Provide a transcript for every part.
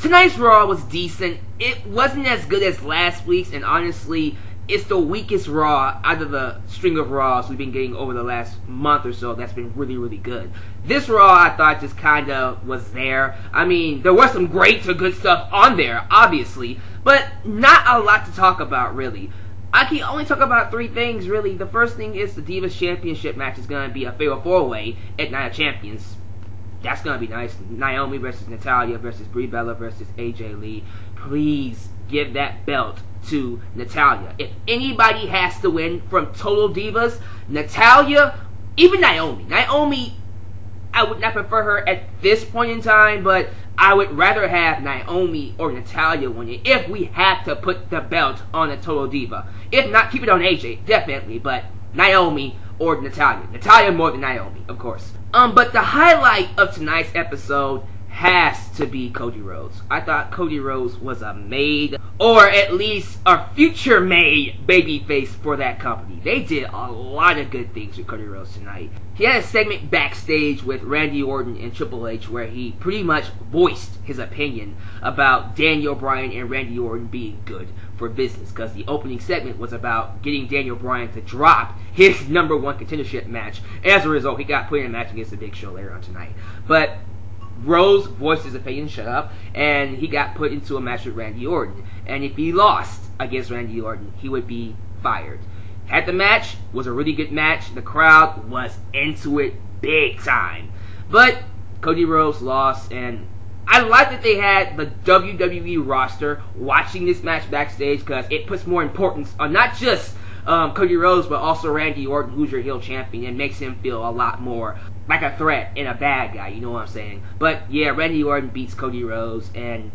Tonight's Raw was decent. It wasn't as good as last week's, and honestly, it's the weakest Raw out of the string of Raws we've been getting over the last month or so that's been really, really good. This Raw, I thought, just kind of was there. I mean, there was some great to good stuff on there, obviously, but not a lot to talk about, really. I can only talk about three things, really. The first thing is the Divas Championship match is going to be a fatal 4-way at Night of Champions. That's going to be nice. Naomi versus Natalya versus Brie Bella versus AJ Lee. Please give that belt to Natalya. If anybody has to win from Total Divas, Natalya, even Naomi. Naomi, I would not prefer her at this point in time, but I would rather have Naomi or Natalya win it if we have to put the belt on a Total Diva. If not, keep it on AJ, definitely, but Naomi or Natalya. Natalya more than Naomi, of course. But the highlight of tonight's episode has to be Cody Rhodes. I thought Cody Rhodes was a made, or at least a future made, babyface for that company. They did a lot of good things with Cody Rhodes tonight. He had a segment backstage with Randy Orton and Triple H where he pretty much voiced his opinion about Daniel Bryan and Randy Orton being good for business, because the opening segment was about getting Daniel Bryan to drop his #1 contendership match. As a result, he got put in a match against the Big Show later on tonight. But Rose voiced his opinion, shut up, and he got put into a match with Randy Orton. And if he lost against Randy Orton, he would be fired. Had the match, was a really good match. The crowd was into it big time. But Cody Rhodes lost, and I like that they had the WWE roster watching this match backstage, because it puts more importance on not just Cody Rhodes, but also Randy Orton, who's your heel champion, and makes him feel a lot more like a threat and a bad guy, you know what I'm saying? But yeah, Randy Orton beats Cody Rhodes, and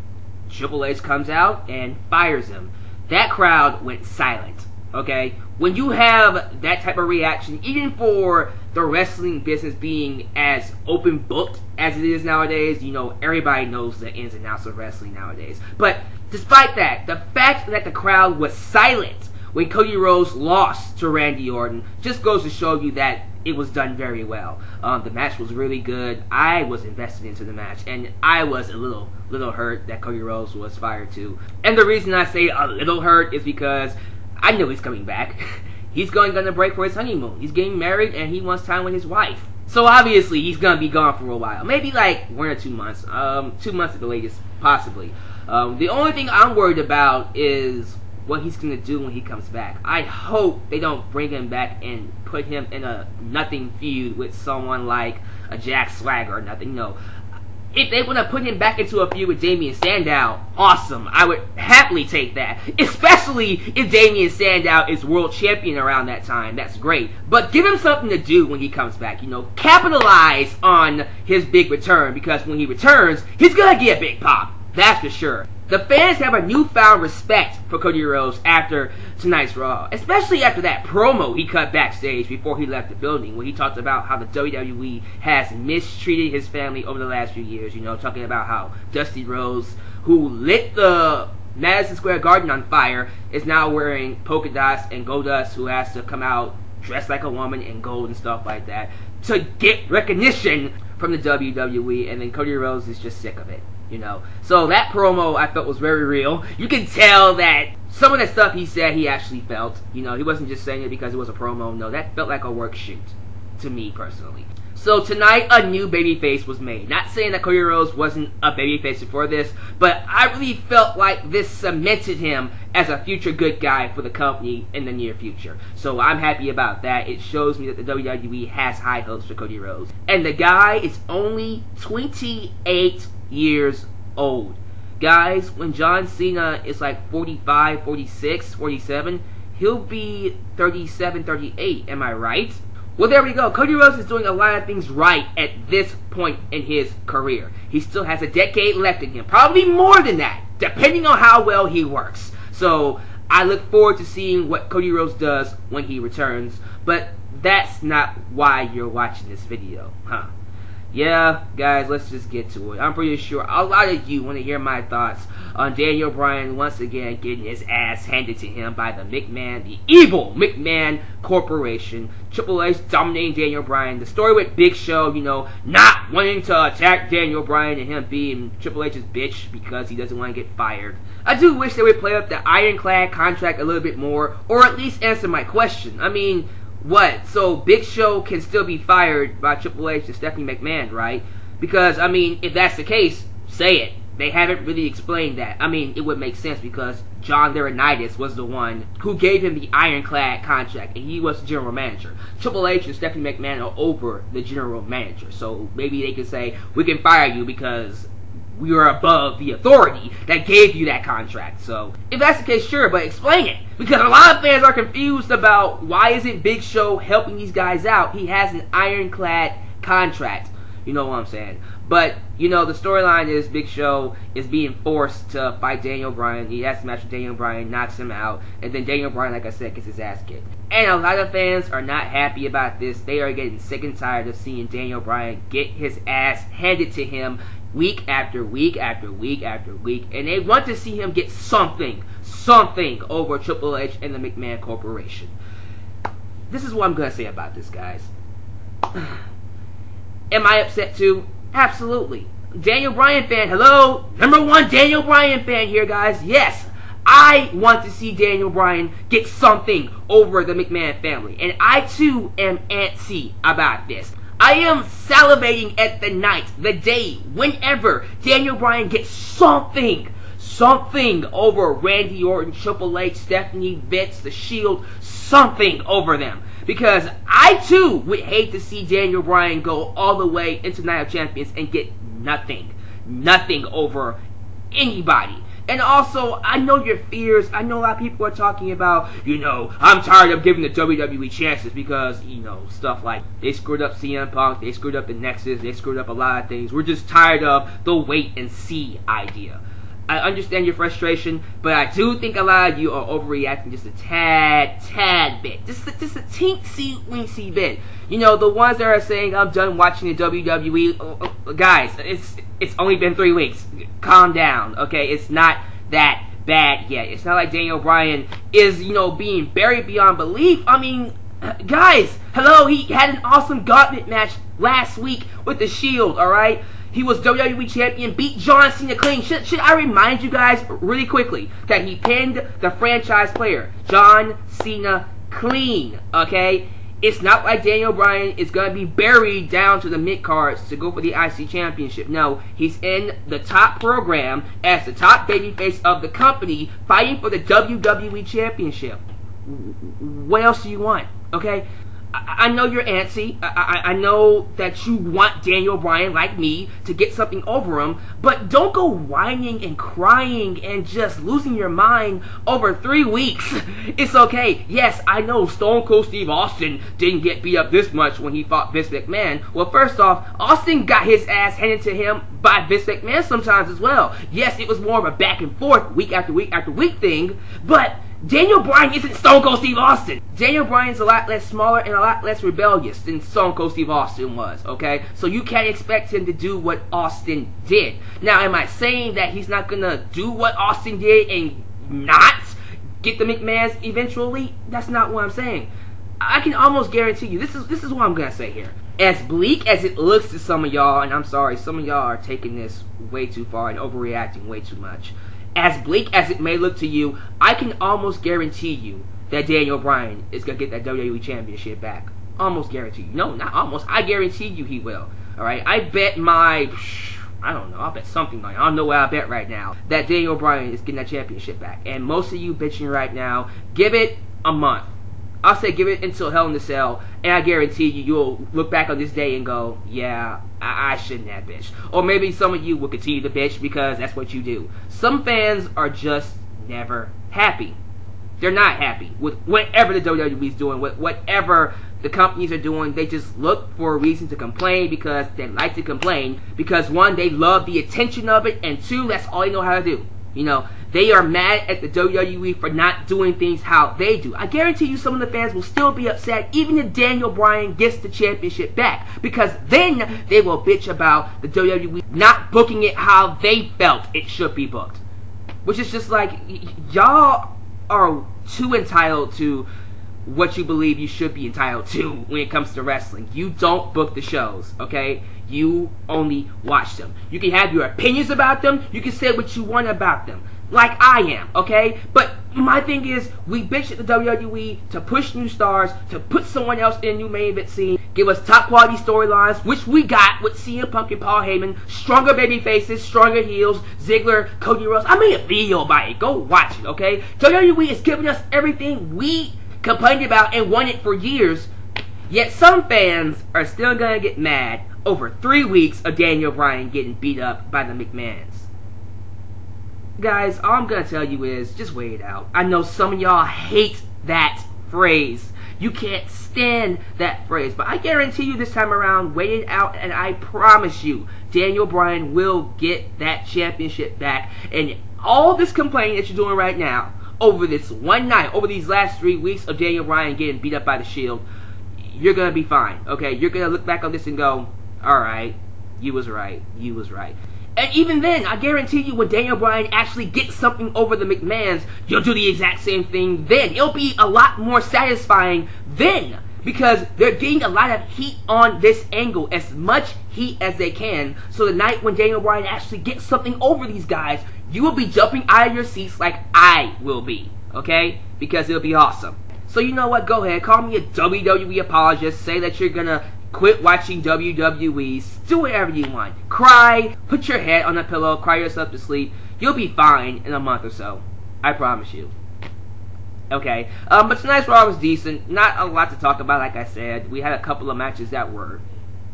Triple H comes out and fires him. That crowd went silent, okay? When you have that type of reaction, even for the wrestling business being as open booked as it is nowadays, you know, everybody knows the ins and outs of wrestling nowadays. But despite that, the fact that the crowd was silent when Cody Rhodes lost to Randy Orton just goes to show you that it was done very well. The match was really good. I was invested into the match, and I was a little hurt that Cody Rhodes was fired too. And the reason I say a little hurt is because I know he's coming back. He's going to break for his honeymoon. He's getting married, and he wants time with his wife. So obviously, he's going to be gone for a while. Maybe like 1 or 2 months. 2 months at the latest, possibly. The only thing I'm worried about is what he's going to do when he comes back. I hope they don't bring him back and put him in a nothing feud with someone like a Jack Swagger or nothing. No. If they want to put him back into a feud with Damien Sandow, awesome. I would happily take that. Especially if Damien Sandow is world champion around that time. That's great. But give him something to do when he comes back. You know, capitalize on his big return, because when he returns, he's going to get a big pop. That's for sure. The fans have a newfound respect for Cody Rhodes after tonight's Raw, especially after that promo he cut backstage before he left the building, where he talked about how the WWE has mistreated his family over the last few years. You know, talking about how Dusty Rhodes, who lit the Madison Square Garden on fire, is now wearing polka dots, and Goldust, who has to come out dressed like a woman in gold and stuff like that to get recognition from the WWE, and then Cody Rhodes is just sick of it. You know, so that promo I felt was very real. You can tell that some of the stuff he said he actually felt. You know, he wasn't just saying it because it was a promo. No, that felt like a work shoot to me personally. So tonight a new babyface was made. Not saying that Cody Rhodes wasn't a babyface before this, but I really felt like this cemented him as a future good guy for the company in the near future. So I'm happy about that. It shows me that the WWE has high hopes for Cody Rhodes. And the guy is only 28 years old. Guys, when John Cena is like 45, 46, 47, he'll be 37, 38. Am I right? Well, there we go. Cody Rhodes is doing a lot of things right at this point in his career. He still has a decade left in him. Probably more than that, depending on how well he works. So I look forward to seeing what Cody Rhodes does when he returns. But that's not why you're watching this video, huh? Yeah, guys, let's just get to it. I'm pretty sure a lot of you want to hear my thoughts on Daniel Bryan once again getting his ass handed to him by the evil McMahon Corporation. Triple H dominating Daniel Bryan. The story with Big Show, not wanting to attack Daniel Bryan and him being Triple H's bitch because he doesn't want to get fired. I do wish they would play up the ironclad contract a little bit more, or at least answer my question. I mean, what? So Big Show can still be fired by Triple H and Stephanie McMahon, right? Because, I mean, if that's the case, say it. They haven't really explained that. I mean, it would make sense because John Laurinaitis was the one who gave him the ironclad contract, and he was the general manager. Triple H and Stephanie McMahon are over the general manager, so maybe they could say, we can fire you because we are above the authority that gave you that contract. So, if that's the case, sure, but explain it. Because a lot of fans are confused about why isn't Big Show helping these guys out. He has an ironclad contract. You know what I'm saying? But, the storyline is Big Show is being forced to fight Daniel Bryan. He has to match with Daniel Bryan, knocks him out, and then Daniel Bryan, like I said, gets his ass kicked. And a lot of fans are not happy about this. They are getting sick and tired of seeing Daniel Bryan get his ass handed to him week after week after week after week, and they want to see him get something over Triple H and the McMahon Corporation. This is what I'm going to say about this, guys. Am I upset too? Absolutely. Daniel Bryan fan, hello? #1 Daniel Bryan fan here, guys. Yes, I want to see Daniel Bryan get something over the McMahon family, and I too am antsy about this. I am salivating at the night, the day, whenever Daniel Bryan gets something over Randy Orton, Triple H, Stephanie, Vince, The Shield, something over them. Because I too would hate to see Daniel Bryan go all the way into Night of Champions and get nothing over anybody. And also, I know your fears. I know a lot of people are talking about, I'm tired of giving the WWE chances because, stuff like they screwed up CM Punk, they screwed up the Nexus, they screwed up a lot of things. We're just tired of the wait and see idea. I understand your frustration, but I do think a lot of you are overreacting just a tad bit. Just a teensy-weensy bit. The ones that are saying, I'm done watching the WWE. Guys, it's only been 3 weeks. Calm down, okay? It's not that bad yet. It's not like Daniel Bryan is, being buried beyond belief. I mean, guys, hello, he had an awesome gauntlet match last week with The Shield, alright? He was WWE Champion, beat John Cena clean. Should I remind you guys really quickly that he pinned the franchise player, John Cena, clean, okay? It's not like Daniel Bryan is going to be buried down to the mid-cards to go for the IC Championship. No, he's in the top program as the top babyface of the company fighting for the WWE Championship. What else do you want, okay? I know you're antsy. I know that you want Daniel Bryan, like me, to get something over him, but don't go whining and crying and just losing your mind over 3 weeks. It's okay. Yes, I know Stone Cold Steve Austin didn't get beat up this much when he fought Vince McMahon. Well, first off, Austin got his ass handed to him by Vince McMahon sometimes as well. Yes, it was more of a back and forth, week after week after week thing, but Daniel Bryan isn't Stone Cold Steve Austin. Daniel Bryan's a lot less smaller and a lot less rebellious than Stone Cold Steve Austin was, okay? So you can't expect him to do what Austin did. Now, am I saying that he's not gonna do what Austin did and not get the McMahons eventually? That's not what I'm saying. I can almost guarantee you, this is what I'm gonna say here. As bleak as it looks to some of y'all, and I'm sorry, some of y'all are taking this way too far and overreacting way too much. As bleak as it may look to you, I can almost guarantee you that Daniel Bryan is going to get that WWE Championship back. Almost guarantee you. No, not almost. I guarantee you he will. Alright? I bet I don't know. I'll bet something like, I don't know what I bet right now, that Daniel Bryan is getting that championship back. And most of you bitching right now, give it a month. I'll say give it until Hell in a Cell, and I guarantee you, you'll look back on this day and go, yeah, I shouldn't have bitched. Or maybe some of you will continue to bitch because that's what you do. Some fans are just never happy. They're not happy with whatever the WWE is doing, with whatever the companies are doing. They just look for a reason to complain because they like to complain. Because one, they love the attention of it, and two, that's all they know how to do. They are mad at the WWE for not doing things how they do. I guarantee you some of the fans will still be upset even if Daniel Bryan gets the championship back. Because then they will bitch about the WWE not booking it how they felt it should be booked. which is just like, y'all are too entitled to what you believe you should be entitled to when it comes to wrestling. You don't book the shows, okay? You only watch them. You can have your opinions about them. You can say what you want about them, like I am, okay? But my thing is, we bitch at the WWE to push new stars, to put someone else in a new main event scene, give us top quality storylines, which we got with CM Punk and Paul Heyman, stronger baby faces, stronger heels, Ziggler, Cody Rhodes. I made a video about it. Go watch it, okay? WWE is giving us everything we complained about and wanted for years, yet some fans are still gonna get mad over 3 weeks of Daniel Bryan getting beat up by the McMahons. Guys, all I'm gonna tell you is, just wait it out. I know some of y'all hate that phrase. You can't stand that phrase, but I guarantee you this time around, wait it out, and I promise you, Daniel Bryan will get that championship back. And all this complaining that you're doing right now, over this one night, over these last 3 weeks of Daniel Bryan getting beat up by the Shield, you're gonna be fine, okay? You're gonna look back on this and go, alright, you was right, you was right. And even then, I guarantee you, when Daniel Bryan actually gets something over the McMahons, you'll do the exact same thing then. It'll be a lot more satisfying then, because they're getting a lot of heat on this angle, as much heat as they can. So the night when Daniel Bryan actually gets something over these guys, you will be jumping out of your seats like I will be, okay? Because it'll be awesome. So you know what? Go ahead, call me a WWE apologist, say that you're gonna quit watching WWE, do whatever you want. Cry, put your head on a pillow, cry yourself to sleep. You'll be fine in a month or so. I promise you. Okay, but tonight's Raw was decent. Not a lot to talk about, like I said. We had a couple of matches that were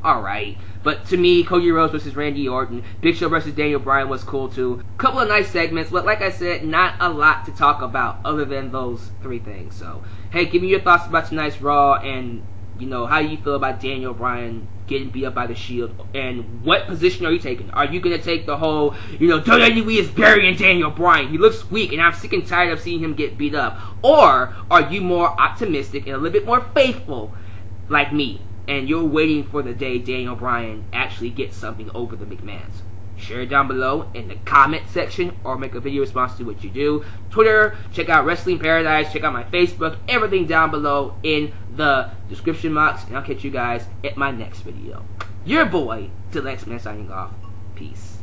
alright. But to me, Cody Rhodes versus Randy Orton, Big Show versus Daniel Bryan was cool too. Couple of nice segments, but like I said, not a lot to talk about other than those 3 things. So, hey, give me your thoughts about tonight's Raw, and you know, how you feel about Daniel Bryan getting beat up by the Shield, and what position are you taking? Are you going to take the whole, you know, WWE is burying Daniel Bryan, he looks weak, and I'm sick and tired of seeing him get beat up? Or are you more optimistic and a little bit more faithful, like me, and you're waiting for the day Daniel Bryan actually gets something over the McMahons? Share it down below in the comment section, or make a video response to what you do. Twitter, check out Wrestling Paradise, check out my Facebook, everything down below in the description box, and I'll catch you guys at my next video. Your boy, Alyx, signing off. Peace.